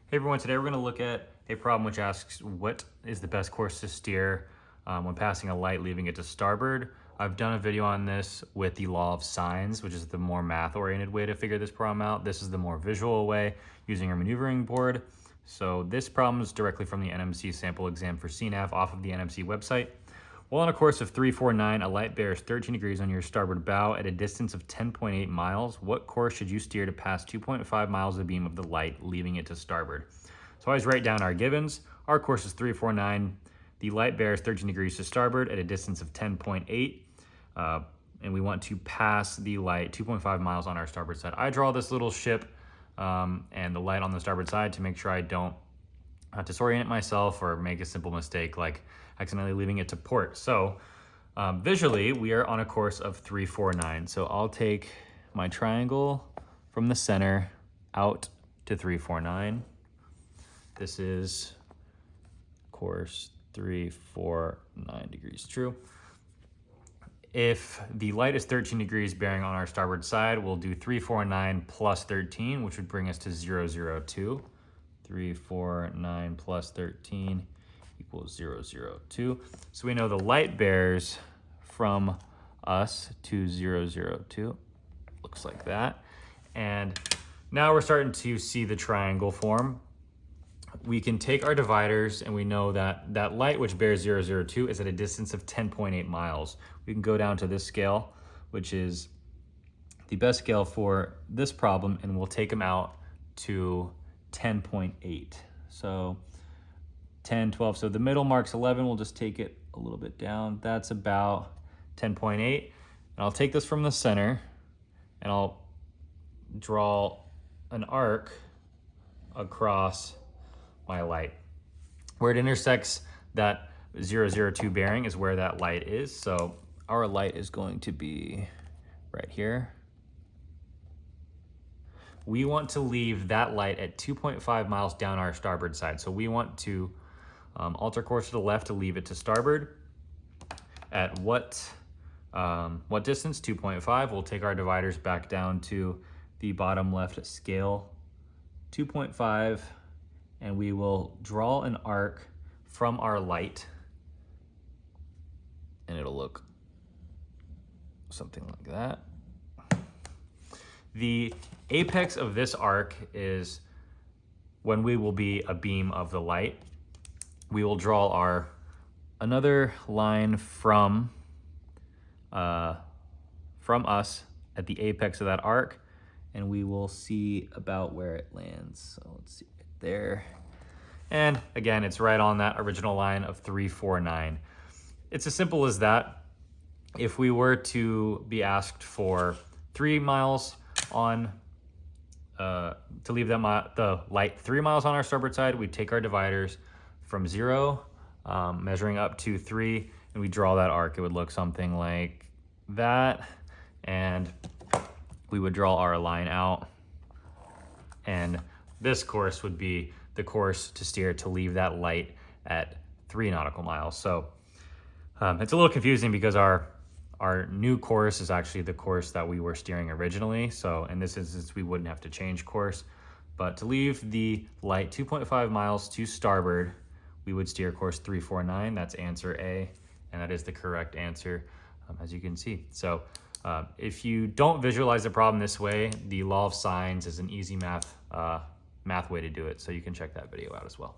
Hey everyone, today we're going to look at a problem which asks what is the best course to steer when passing a light leaving it to starboard. I've done a video on this with the law of sines, which is the more math-oriented way to figure this problem out. This is the more visual way using our maneuvering board. So this problem is directly from the NMC sample exam for CNAV off of the NMC website. Well, on a course of 349, a light bears 13 degrees on your starboard bow at a distance of 10.8 miles. What course should you steer to pass 2.5 miles of beam of the light, leaving it to starboard? So I always write down our givens. Our course is 349. The light bears 13 degrees to starboard at a distance of 10.8. And we want to pass the light 2.5 miles on our starboard side. I draw this little ship and the light on the starboard side to make sure I don't disorient myself or make a simple mistake like accidentally leaving it to port. So visually, we are on a course of 349. So I'll take my triangle from the center out to 349. This is course 349 degrees true. If the light is 13 degrees bearing on our starboard side, we'll do 349 plus 13, which would bring us to 002. 349 plus 13 equals 002. So we know the light bears from us to 002. Looks like that. And now we're starting to see the triangle form. We can take our dividers and we know that that light which bears 002 is at a distance of 10.8 miles. We can go down to this scale, which is the best scale for this problem, and we'll take them out to 10.8. So 10, 12, so the middle marks 11. We'll just take it a little bit down. That's about 10.8. And I'll take this from the center and I'll draw an arc across my light. Where it intersects that 002 bearing is where that light is. So our light is going to be right here. We want to leave that light at 2.5 miles down our starboard side. So we want to alter course to the left to leave it to starboard. At what distance? 2.5. We'll take our dividers back down to the bottom left scale, 2.5, and we will draw an arc from our light, and it'll look something like that. The apex of this arc is when we will be a beam of the light. We will draw another line from us at the apex of that arc, and we will see about where it lands. So let's see right there. And again, it's right on that original line of 349. It's as simple as that. If we were to be asked for 3 miles on to leave the light 3 miles on our starboard side, we'd take our dividers from 0, measuring up to 3, and we draw that arc. It would look something like that, and we would draw our line out, and this course would be the course to steer to leave that light at 3 nautical miles. So it's a little confusing because our new course is actually the course that we were steering originally. So in this instance, we wouldn't have to change course. But to leave the light 2.5 miles to starboard, we would steer course 349. That's answer A, and that is the correct answer, as you can see. So if you don't visualize the problem this way, the law of sines is an easy math way to do it. So you can check that video out as well.